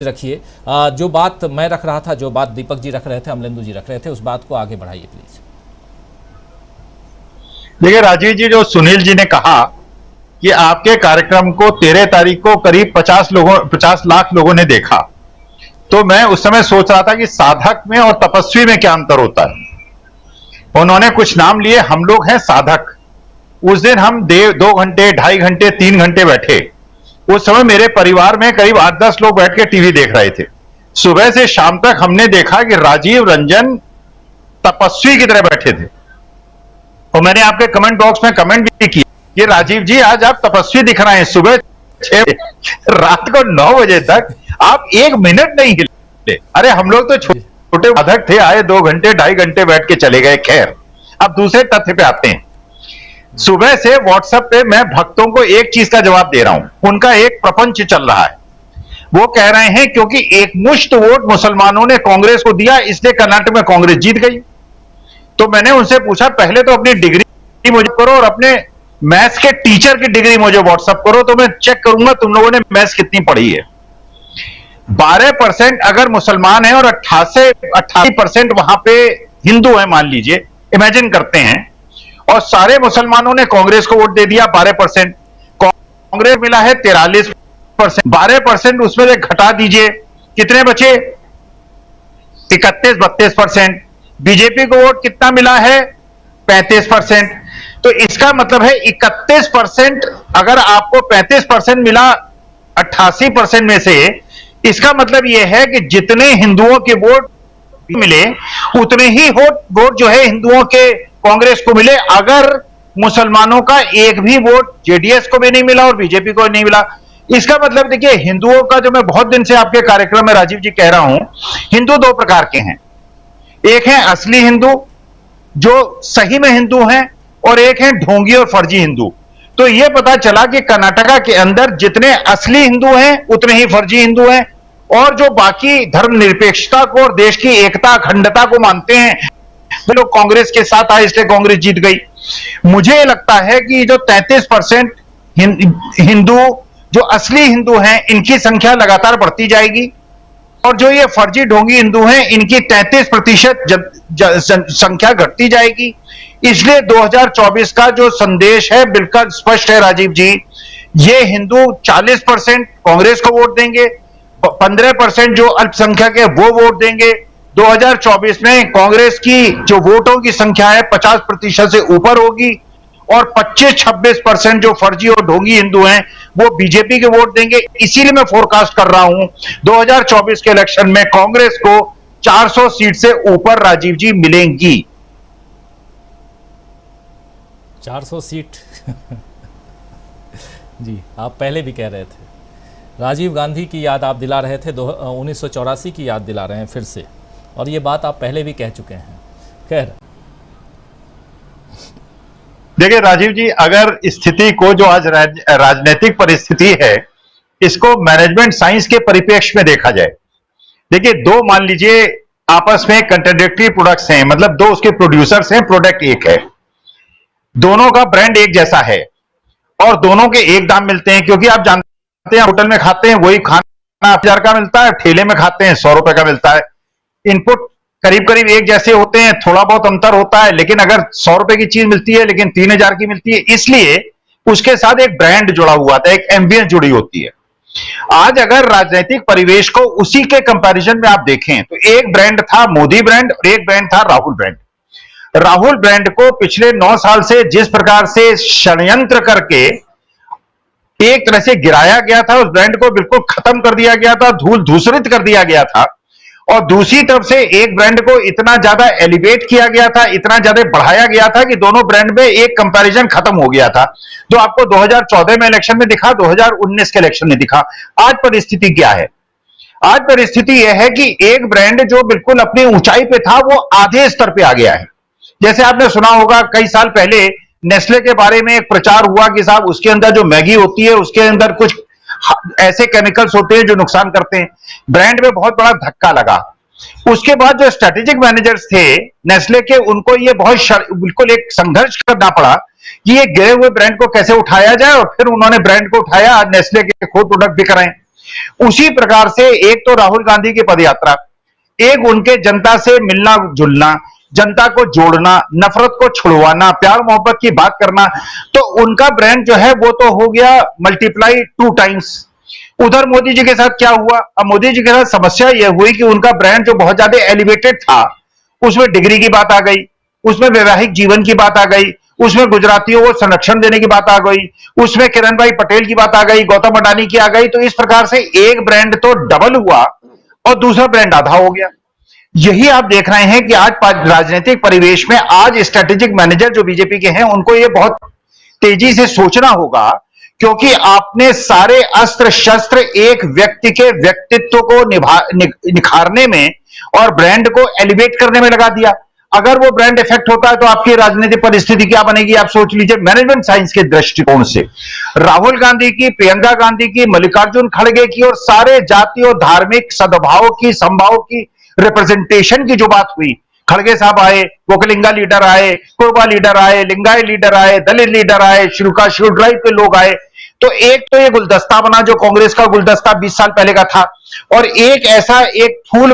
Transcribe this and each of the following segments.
रखिए। जो बात मैं रख रहा था, जो बात दीपक जी रख रहे थे, अमलेंदु जी रख रहे थे, उस बात को आगे बढ़ाइए प्लीज। देखिए राजीव जी, जो सुनील जी ने कहा कि आपके कार्यक्रम को 13 तारीख को करीब 50 लाख लोगों ने देखा, तो मैं उस समय सोच रहा था कि साधक में और तपस्वी में क्या अंतर होता है। उन्होंने कुछ नाम लिए, हम लोग हैं साधक। उस दिन हम 2 घंटे, 2.5 घंटे, 3 घंटे बैठे। उस समय मेरे परिवार में करीब 8-10 लोग बैठ के टीवी देख रहे थे। सुबह से शाम तक हमने देखा कि राजीव रंजन तपस्वी की तरह बैठे थे। और मैंने आपके कमेंट बॉक्स में कमेंट भी किया कि राजीव जी आज आप तपस्वी दिख रहे हैं। सुबह 6 रात को 9 बजे तक आप 1 मिनट नहीं हिले। अरे हम लोग तो छोटे साधक थे, आए 2 घंटे, 2.5 घंटे बैठ के चले गए। खैर, अब दूसरे तथ्य पे आते हैं। सुबह से व्हाट्सएप पे मैं भक्तों को एक चीज का जवाब दे रहा हूं। उनका एक प्रपंच चल रहा है। वो कह रहे हैं क्योंकि एक मुश्त वोट मुसलमानों ने कांग्रेस को दिया, इसलिए कर्नाटक में कांग्रेस जीत गई। तो मैंने उनसे पूछा, पहले तो अपनी डिग्री मुझे करो और अपने मैथ्स के टीचर की डिग्री मुझे व्हाट्सएप करो, तो मैं चेक करूंगा तुम लोगों ने मैथ्स कितनी पढ़ी है। 12% अगर मुसलमान है और 88% वहां पे हिंदू है, मान लीजिए, इमेजिन करते हैं, और सारे मुसलमानों ने कांग्रेस को वोट दे दिया 12%। कांग्रेस मिला है 43%। 12% उसमें से घटा दीजिए, कितने बचे? 31-32%। बीजेपी को वोट कितना मिला है? 35%। तो इसका मतलब है 31%। अगर आपको 35% मिला 88% में से, इसका मतलब यह है कि जितने हिंदुओं के वोट मिले उतने ही वोट जो है हिंदुओं के कांग्रेस को मिले। अगर मुसलमानों का एक भी वोट जेडीएस को भी नहीं मिला और बीजेपी को नहीं मिला, इसका मतलब देखिए, हिंदुओं का, जो मैं बहुत दिन से आपके कार्यक्रम में राजीव जी कह रहा हूं, हिंदू 2 प्रकार के हैं। एक है असली हिंदू जो सही में हिंदू हैं, और एक है ढोंगी और फर्जी हिंदू। तो यह पता चला कि कर्नाटका के अंदर जितने असली हिंदू हैं उतने ही फर्जी हिंदू हैं, और जो बाकी धर्मनिरपेक्षता को और देश की एकता अखंडता को मानते हैं वो लोग कांग्रेस के साथ आए, इसलिए कांग्रेस जीत गई। मुझे लगता है कि जो 33% हिंदू जो असली हिंदू हैं, इनकी संख्या लगातार बढ़ती जाएगी, और जो ये फर्जी ढोंगी हिंदू हैं, इनकी 33% संख्या घटती जाएगी। इसलिए 2024 का जो संदेश है बिल्कुल स्पष्ट है राजीव जी। ये हिंदू 40% कांग्रेस को वोट देंगे, 15% जो अल्पसंख्यक है वो वोट देंगे। 2024 में कांग्रेस की जो वोटों की संख्या है 50% से ऊपर होगी, और 25-26% जो फर्जी और ढोंगी हिंदू हैं वो बीजेपी के वोट देंगे। इसीलिए मैं फोरकास्ट कर रहा हूं 2024 के इलेक्शन में कांग्रेस को 400 सीट से ऊपर राजीव जी मिलेंगी। 400 सीट जी, आप पहले भी कह रहे थे। राजीव गांधी की याद आप दिला रहे थे, 1984 की याद दिला रहे हैं फिर से, और ये बात आप पहले भी कह चुके हैं। खैर, देखिए राजीव जी, अगर स्थिति को, जो आज राजनीतिक परिस्थिति है, इसको मैनेजमेंट साइंस के परिप्रेक्ष्य में देखा जाए। देखिए, 2 मान लीजिए आपस में कंट्राडिक्टरी प्रोडक्ट्स हैं, मतलब 2 उसके प्रोड्यूसर्स हैं, प्रोडक्ट एक है, दोनों का ब्रांड एक जैसा है और दोनों के एक दाम मिलते हैं। क्योंकि आप जानते हैं, होटल में खाते हैं वही खाना 1000 का मिलता है, ठेले में खाते हैं 100 रुपए का मिलता है। इनपुट करीब करीब एक जैसे होते हैं, थोड़ा बहुत अंतर होता है, लेकिन अगर 100 रुपए की चीज मिलती है लेकिन 3000 की मिलती है, इसलिए उसके साथ एक ब्रांड जुड़ा हुआ था, एक एम्बियंस जुड़ी होती है। आज अगर राजनीतिक परिवेश को उसी के कंपैरिजन में आप देखें, तो एक ब्रांड था मोदी ब्रांड और एक ब्रांड था राहुल ब्रांड। राहुल ब्रांड को पिछले 9 साल से जिस प्रकार से षड्यंत्र करके एक तरह से गिराया गया था, उस ब्रांड को बिल्कुल खत्म कर दिया गया था, धूल धूसरित कर दिया गया था, और दूसरी तरफ से एक ब्रांड को इतना ज्यादा एलिवेट किया गया था, इतना ज्यादा बढ़ाया गया था कि दोनों ब्रांड में एक कंपैरिजन खत्म हो गया था, जो आपको 2014 में इलेक्शन में दिखा, 2019 के इलेक्शन में दिखा। आज परिस्थिति क्या है? आज परिस्थिति यह है कि एक ब्रांड जो बिल्कुल अपनी ऊंचाई पे था वो आधे स्तर पे आ गया है। जैसे आपने सुना होगा, कई साल पहले नेस्ले के बारे में एक प्रचार हुआ कि साहब उसके अंदर जो मैगी होती है उसके अंदर कुछ ऐसे केमिकल्स होते हैं जो नुकसान करते हैं। ब्रांड में बहुत बड़ा धक्का लगा। उसके बाद जो स्ट्रेटेजिक मैनेजर्स थे नेस्ले के, उनको ये बहुत बिल्कुल एक संघर्ष करना पड़ा कि ये गिरे हुए ब्रांड को कैसे उठाया जाए, और फिर उन्होंने ब्रांड को उठाया। आज नेस्ले के खुद प्रोडक्ट बिक रहे हैं। उसी प्रकार से एक तो राहुल गांधी की पदयात्रा, एक उनके जनता से मिलना जुलना, जनता को जोड़ना, नफरत को छुड़वाना, प्यार मोहब्बत की बात करना, तो उनका ब्रांड जो है वो तो हो गया मल्टीप्लाई 2 टाइम्स। उधर मोदी जी के साथ क्या हुआ? अब मोदी जी के साथ समस्या यह हुई कि उनका ब्रांड जो बहुत ज्यादा एलिवेटेड था, उसमें डिग्री की बात आ गई, उसमें वैवाहिक जीवन की बात आ गई, उसमें गुजरातियों को संरक्षण देने की बात आ गई, उसमें किरण भाई पटेल की बात आ गई, गौतम अडानी की आ गई। तो इस प्रकार से एक ब्रांड तो डबल हुआ और दूसरा ब्रांड आधा हो गया। यही आप देख रहे हैं कि आज राजनीतिक परिवेश में आज स्ट्रेटेजिक मैनेजर जो बीजेपी के हैं, उनको ये बहुत तेजी से सोचना होगा, क्योंकि आपने सारे अस्त्र शस्त्र एक व्यक्ति के व्यक्तित्व को निखारने में और ब्रांड को एलिवेट करने में लगा दिया। अगर वो ब्रांड इफेक्ट होता है तो आपकी राजनीतिक परिस्थिति क्या बनेगी, आप सोच लीजिए। मैनेजमेंट साइंस के दृष्टिकोण से राहुल गांधी की, प्रियंका गांधी की, मल्लिकार्जुन खड़गे की और सारे जाति और धार्मिक सद्भाव की, संभाव की, रिप्रेजेंटेशन की जो बात हुई, खड़गे साहब आए, वोकलिंगा लीडर आए, कुर्बा लीडर आए, लिंगायत लीडर आए, दलित लीडर आए, शिव ड्राइव के लोग आए। तो एक तो ये गुलदस्ता बना जो कांग्रेस का गुलदस्ता 20 साल पहले का था, और एक ऐसा एक फूल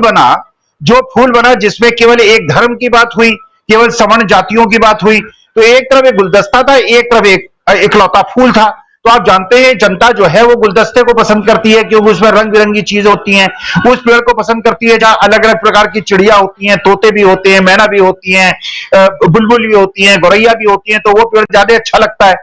बना जिसमें केवल एक धर्म की बात हुई, केवल सवर्ण जातियों की बात हुई। तो एक तरफ एक गुलदस्ता था, एक तरफ एक इकलौता फूल था। तो आप जानते हैं जनता जो है वो गुलदस्ते को पसंद करती है, क्योंकि उसमें रंग बिरंगी चीजें होती हैं। उस पेड़ को पसंद करती है जहां अलग अलग प्रकार की चिड़िया होती हैं, तोते भी होते हैं, मैना भी होती हैं, बुलबुल भी होती हैं, गौरैया भी होती हैं, तो वो पेड़ ज्यादा अच्छा लगता है।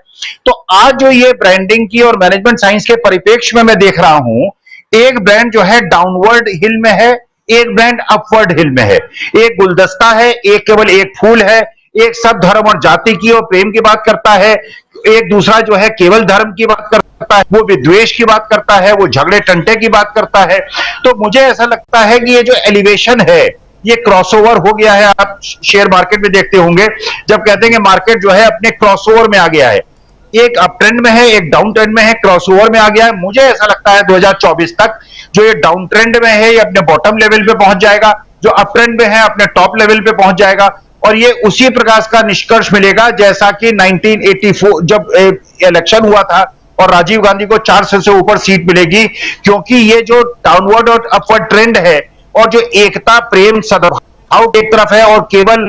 तो आज जो ये ब्रांडिंग की और मैनेजमेंट साइंस के परिप्रेक्ष्य में मैं देख रहा हूं, एक ब्रांड जो है डाउनवर्ड हिल में है, एक ब्रांड अपवर्ड हिल में है। एक गुलदस्ता है, एक केवल एक फूल है, एक सब धर्म और जाति की और प्रेम की बात करता है, एक दूसरा जो है केवल धर्म की बात करता है, वो विद्वेष की बात करता है, वो झगड़े टंटे की बात करता है। तो मुझे ऐसा लगता है कि ये जो एलिवेशन है, ये क्रॉसओवर हो गया है। आप शेयर मार्केट में देखते होंगे, जब कहते हैं कि मार्केट जो है अपने क्रॉसओवर में आ गया है, एक अप ट्रेंड में है, एक डाउन ट्रेंड में है, क्रॉसओवर में आ गया है। मुझे ऐसा लगता है 2024 तक जो ये डाउन ट्रेंड में है, ये अपने बॉटम लेवल पे पहुंच जाएगा, जो अप ट्रेंड में है अपने टॉप लेवल पे पहुंच जाएगा, और ये उसी प्रकार का निष्कर्ष मिलेगा जैसा कि 1984 जब इलेक्शन हुआ था और राजीव गांधी को 400 से ऊपर सीट मिलेगी, क्योंकि ये जो डाउनवर्ड और अपवर्ड ट्रेंड है और जो एकता, प्रेम, सद्भाव एक तरफ है और केवल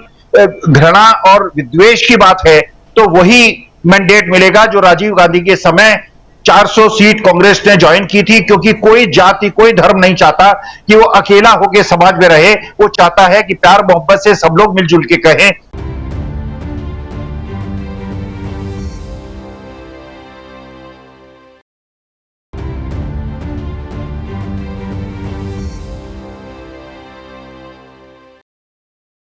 घृणा और विद्वेष की बात है, तो वही मैंडेट मिलेगा जो राजीव गांधी के समय 400 सीट कांग्रेस ने ज्वाइन की थी। क्योंकि कोई जाति, कोई धर्म नहीं चाहता कि वो अकेला होकर समाज में रहे, वो चाहता है कि प्यार मोहब्बत से सब लोग मिलजुल के कहें।